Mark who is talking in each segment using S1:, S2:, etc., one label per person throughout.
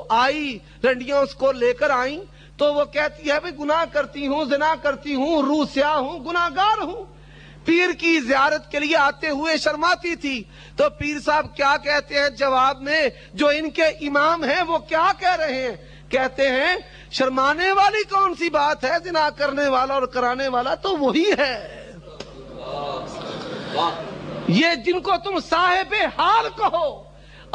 S1: آئی رنڈیاں اس کو لے کر آئیں تو وہ کہتی ہے بھئی گناہ کرتی ہوں، زنا کرتی ہوں، روح سیاہ ہوں، گناہگار ہوں۔ پیر کی زیارت کے لیے آتے ہوئے شرماتی تھی تو پیر صاحب کیا کہتے ہیں جواب میں؟ جو ان کے امام ہیں وہ کیا کہہ رہے ہیں؟ کہتے ہیں شرمانے والی کون سی بات ہے، زنا کرنے والا اور کرانے والا تو وہی ہے۔ یہ جن کو تم صاحب حال کہو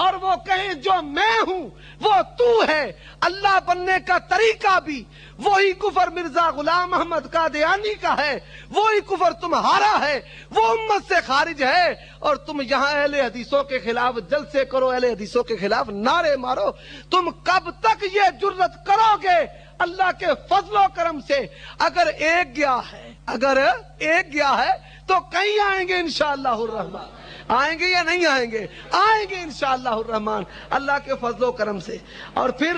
S1: اور وہ کہیں جو میں ہوں وہ تو ہے، اللہ بننے کا طریقہ بھی وہی کفر مرزا غلام احمد قادیانی کا ہے، وہی کفر تمہارا ہے، وہ امت سے خارج ہے، اور تم یہاں اہل حدیثوں کے خلاف جلسے کرو، اہل حدیثوں کے خلاف نعرے مارو۔ تم کب تک یہ جرت کرو گے؟ اللہ کے فضل و کرم سے اگر ایک گیا ہے تو کہیں آئیں گے انشاءاللہ الرحمن۔ آئیں گے یا نہیں آئیں گے؟ آئیں گے انشاءاللہ الرحمن اللہ کے فضل و کرم سے۔ اور پھر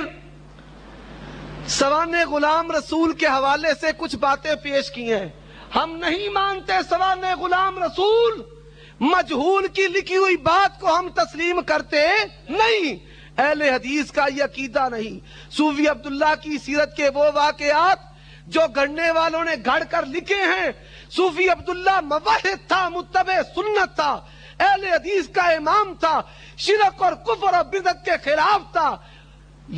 S1: سوانح غلام رسول کے حوالے سے کچھ باتیں پیش کی ہیں۔ ہم نہیں مانتے سوانح غلام رسول، مجہول کی لکھی ہوئی بات کو ہم تسلیم کرتے نہیں، اہل حدیث کا یہ عقیدہ نہیں۔ صوفی عبداللہ کی سیرت کے وہ واقعات جو گھڑنے والوں نے گھڑ کر لکھے ہیں، صوفی عبداللہ موحد تھا، متبع سنت تھا، اہل حدیث کا امام تھا، شرک اور کفر اور بدعت کے خلاف تھا۔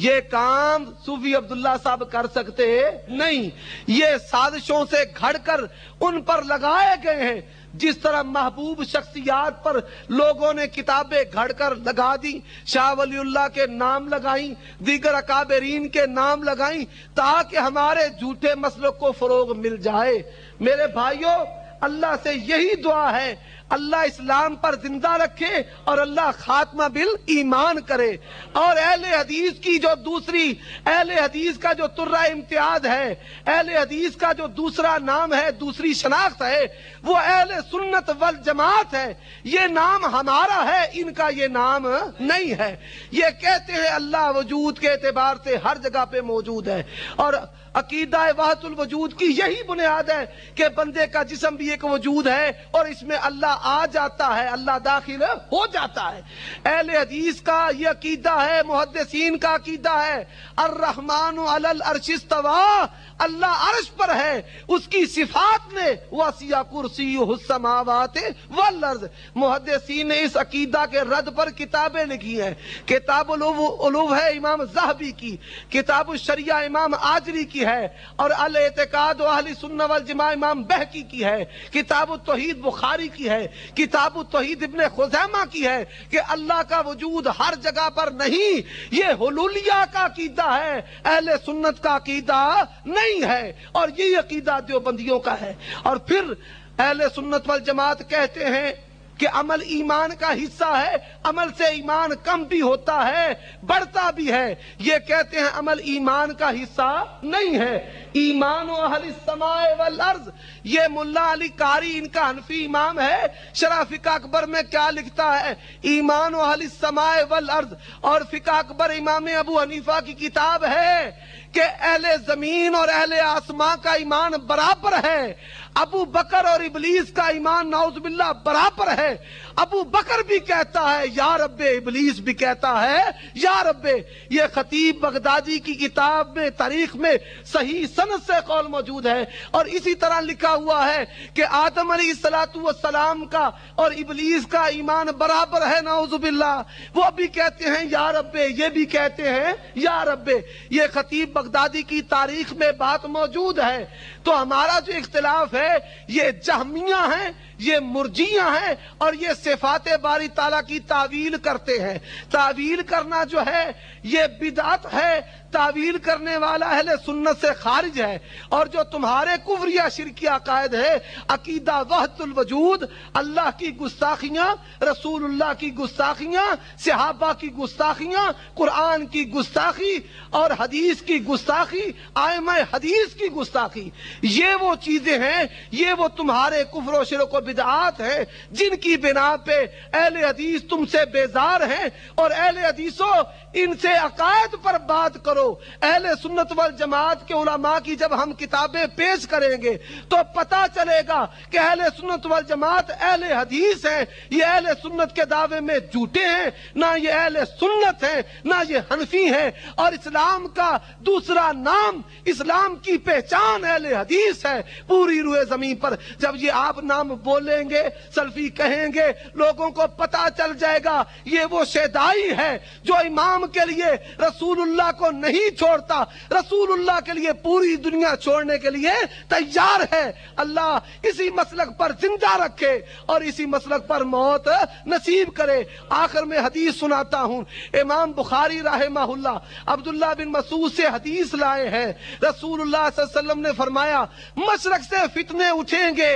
S1: یہ کام صوفی عبداللہ صاحب کر سکتے نہیں، یہ سازشوں سے گھڑ کر ان پر لگائے گئے ہیں۔ جس طرح محبوب شخصیات پر لوگوں نے کتابیں گھڑ کر لگا دی، شاہ ولی اللہ کے نام لگائیں، دیگر اکابرین کے نام لگائیں تاکہ ہمارے جھوٹے مسلک کو فروغ مل جائے۔ میرے بھائیوں، اللہ سے یہی دعا ہے اللہ اسلام پر زندہ رکھے اور اللہ خاتمہ بالایمان کرے۔ اور اہل حدیث کی جو دوسری، اہل حدیث کا جو ترہ امتیاز ہے، اہل حدیث کا جو دوسرا نام ہے، دوسری شناخت ہے، وہ اہل سنت والجماعت ہے۔ یہ نام ہمارا ہے، ان کا یہ نام نہیں ہے۔ یہ کہتے ہیں اللہ وجود کے اعتبار سے ہر جگہ پہ موجود ہے، اور عقیدہ وحدت الوجود کی یہی بنیاد ہے کہ بندے کا جسم بھی ایک وجود ہے اور اس میں اللہ آ جاتا ہے، اللہ داخل ہو جاتا ہے۔ اہل حدیث کا یہ عقیدہ ہے، محدثین کا عقیدہ ہے، الرحمن علی العرش استویٰ، اللہ عرش پر ہے، اس کی صفات میں وسع کرسیہ السماوات والارض۔ محدثین نے اس عقیدہ کے رد پر کتابیں لکھی ہیں۔ کتاب العلو ہے امام ذہبی کی، کتاب الشریعہ امام آجری کی ہے، اور الاعتقاد اہل سنت والجماعہ امام بہقی کی ہے، کتاب التوحید بخاری کی ہے، کتاب التوحید ابن خزیمہ کی ہے کہ اللہ کا وجود ہر جگہ پر نہیں۔ یہ حلولیہ کا عقیدہ ہے، اہل سنت کا عقیدہ نہیں ہے، اور یہ عقیدہ دیوبندیوں کا ہے۔ اور پھر اہل سنت والجماعت کہتے ہیں کہ عمل ایمان کا حصہ ہے، عمل سے ایمان کم بھی ہوتا ہے، بڑھتا بھی ہے۔ یہ کہتے ہیں عمل ایمان کا حصہ نہیں ہے۔ ایمان و اہل السماء والارض، یہ ملا علی قاری ان کا حنفی امام ہے، شرح فقہ اکبر میں کیا لکھتا ہے؟ ایمان و اہل السماء والارض، اور فقہ اکبر امام ابو حنیفہ کی کتاب ہے کہ اہل زمین اور اہل آسمان کا ایمان برابر ہے۔ ابو بکر اور ابلیس کا ایمان نعوذ باللہ برابر ہے۔ ابو بکر بھی کہتا ہے یا رب، ابلیس بھی کہتا ہے یا رب۔ یہ خطیب بغدادی کی کتاب میں تاریخ میں صحیح سند سے قول موجود ہے، اور اسی طرح لکھا ہوا ہے کہ آدم علیہ السلام کا اور ابلیس کا ایمان برابر ہے نعوذ باللہ۔ وہ بھی کہتے ہیں یا رب، یہ بھی کہتے ہیں یا رب۔ یہ خطیب بغدادی کی تاریخ میں بات موجود ہے۔ تو ہمارا جو اختلاف ہے یہ جہمیہ ہیں، یہ مرجیہ ہیں، اور یہ صفات باری تعالیٰ کی تعویل کرتے ہیں۔ تعویل کرنا جو ہے یہ بدعت ہے، تعویل کرنے والا اہل سنت سے خارج ہے۔ اور جو تمہارے کفریہ شرکی عقائد ہے، عقیدہ وحدت الوجود، اللہ کی گستاخیاں، رسول اللہ کی گستاخیاں، صحابہ کی گستاخیاں، قرآن کی گستاخی اور حدیث کی گستاخی، ائمہ حدیث کی گستاخی، یہ وہ چیزیں ہیں یہ وہ تمہارے کفر و شرک و بدعات ہیں جن کی بنا پہ اہل حدیث تم سے بیزار ہیں. اور اہل حدیثوں ان سے عقائد پر بات کرو. اہل سنت والجماعت کے علماء کی جب ہم کتابیں پیش کریں گے تو پتہ چلے گا کہ اہل سنت والجماعت اہل حدیث ہیں. یہ اہل سنت کے دعوے میں جھوٹے ہیں، نہ یہ اہل سنت ہیں نہ یہ حنفی ہیں. اور اسلام کا دوسرا نام، اسلام کی پہچان اہل حدیث ہے پوری روئے زمین پر. جب یہ آپ نام بولیں گے، سلفی کہیں گے، لوگوں کو پتہ چل جائے گا یہ وہ شیدائی ہے جو امام کے لیے رسول اللہ کو نہیں چھوڑتا، رسول اللہ کے لیے پوری دنیا چھوڑنے کے لیے تیار ہے. اللہ اسی مسلک پر زندہ رکھے اور اسی مسلک پر موت نصیب کرے. آخر میں حدیث سناتا ہوں. امام بخاری رحمہ اللہ عبداللہ بن مسعود سے حدیث لائے ہیں. رسول اللہ صلی اللہ علیہ وسلم نے فرمایا مشرق سے فتنے اٹھیں گے.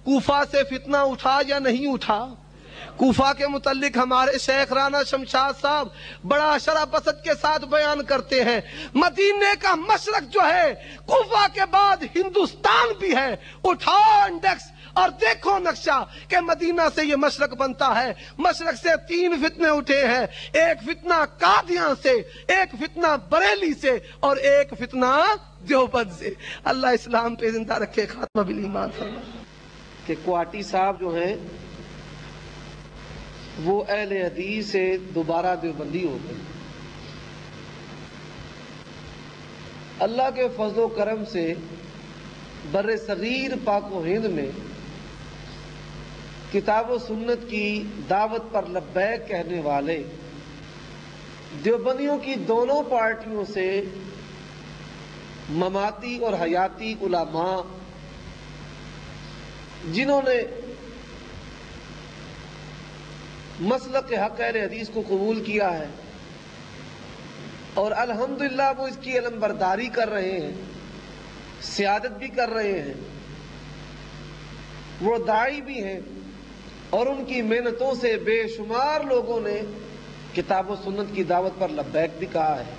S1: کوفہ سے فتنہ اٹھا یا نہیں اٹھا؟ کوفہ کے متعلق ہمارے شیخ رانا شمشاد صاحب بڑا شرح بسط کے ساتھ بیان کرتے ہیں. مدینے کا مشرق جو ہے کوفہ کے بعد ہندوستان بھی ہے. اٹھاؤ انڈیکس اور دیکھو نقشہ کہ مدینہ سے یہ مشرق بنتا ہے. مشرق سے 3 فتنے اٹھے ہیں. ایک فتنہ قادیان سے، ایک فتنہ بریلی سے اور ایک فتنہ دیوبند سے. اللہ اسلام پہ زندہ رکھے. خاتمہ بالایمان فرمائے
S2: کہ کوہاٹی صاحب جو ہیں وہ اہل حدیث سے دوبارہ دیوبندی ہو گئے. اللہ کے فضل و کرم سے بر صغیر پاک و ہند میں کتاب و سنت کی دعوت پر لبیک کہنے والے دیوبندیوں کی دونوں پارٹیوں سے مماتی اور حیاتی علماء جنہوں نے مسلک حق اہل حدیث کو قبول کیا ہے اور الحمدللہ وہ اس کی علم برداری کر رہے ہیں، سیادت بھی کر رہے ہیں، وہ داعی بھی ہیں اور ان کی محنتوں سے بے شمار لوگوں نے کتاب و سنت کی دعوت پر لبیک بھی کہا ہے.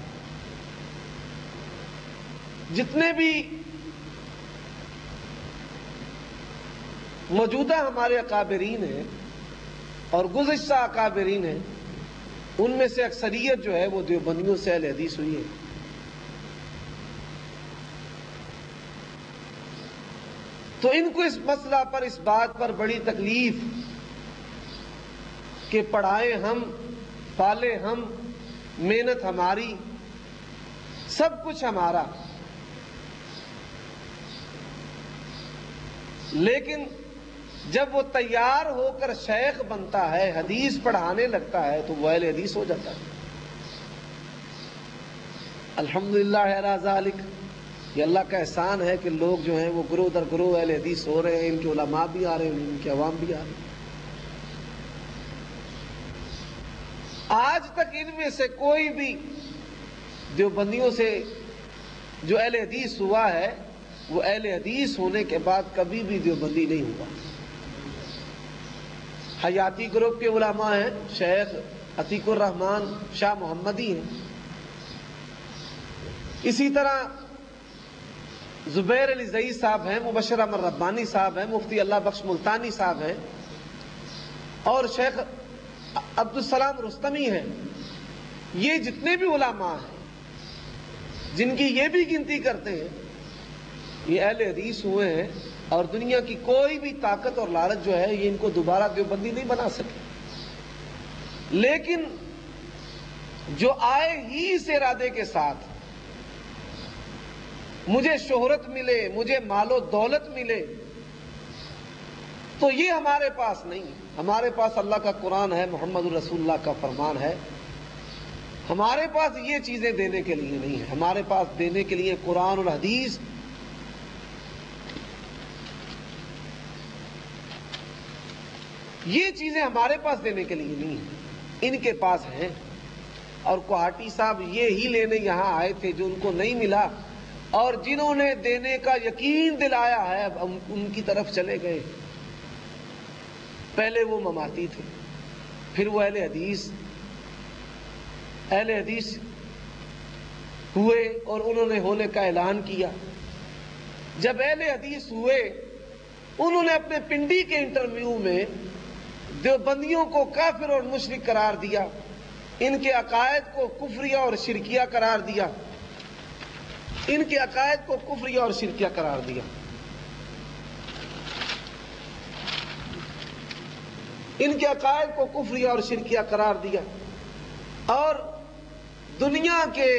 S2: جتنے بھی موجودہ ہمارے اکابرین ہیں اور گزشتہ اکابرین ہیں ان میں سے اکثریت جو ہے وہ دیوبندیوں سے اہل حدیث ہوئی ہے. تو ان کو اس مسئلہ پر، اس بات پر بڑی تکلیف کہ پڑھائے ہم، پالے ہم، محنت ہماری، سب کچھ ہمارا، لیکن جب وہ تیار ہو کر شیخ بنتا ہے، حدیث پڑھانے لگتا ہے تو وہ اہل حدیث ہو جاتا ہے. الحمدللہ علی ذالک. یہ اللہ کا احسان ہے کہ لوگ جو ہیں وہ گروہ در گروہ اہل حدیث ہو رہے ہیں. ان کے علماء بھی آ رہے ہیں، ان کے عوام بھی آ رہے ہیں. آج تک ان میں سے کوئی بھی دیوبندیوں سے جو اہل حدیث ہوا ہے وہ اہل حدیث ہونے کے بعد کبھی بھی دیوبندی نہیں ہوا. حیاتی گروپ کے علماء ہیں، شیخ عتیق الرحمن شاہ محمدی ہیں، اسی طرح زبیر علی زئی صاحب ہیں، مبشر احمد ربانی صاحب ہیں، مفتی اللہ بخش ملتانی صاحب ہیں اور شیخ عبدالسلام رستمی ہیں. یہ جتنے بھی علماء ہیں جن کی یہ بھی گنتی کرتے ہیں یہ اہل حدیث ہوئے ہیں اور دنیا کی کوئی بھی طاقت اور لالچ جو ہے یہ ان کو دوبارہ دیوبندی نہیں بنا سکے. لیکن جو آئے ہی اس ارادے کے ساتھ مجھے شہرت ملے، مجھے مال و دولت ملے، تو یہ ہمارے پاس نہیں ہے. ہمارے پاس اللہ کا قرآن ہے، محمد الرسول اللہ کا فرمان ہے. ہمارے پاس یہ چیزیں دینے کے لیے نہیں ہے. ہمارے پاس دینے کے لیے قرآن اور حدیث. یہ چیزیں ہمارے پاس دینے کے لیے نہیں ہیں، ان کے پاس ہیں. اور کوہاٹی صاحب یہ ہی لینے یہاں آئے تھے جو ان کو نہیں ملا، اور جنہوں نے دینے کا یقین دلایا ہے اب ان کی طرف چلے گئے. پہلے وہ مماتی تھے، پھر وہ اہل حدیث ہوئے اور انہوں نے ہونے کا اعلان کیا. جب اہل حدیث ہوئے انہوں نے اپنے پنڈی کے انٹرویو میں دیوبندیوں کو کافر اور مشرک قرار دیا، ان کے عقائد کو کفریہ اور شرکیہ قرار دیا، ان کے عقائد کو کفریہ اور شرکیہ قرار دیا۔ ان کے عقائد کو کفریہ اور شرکیہ قرار دیا، اور دنیا کے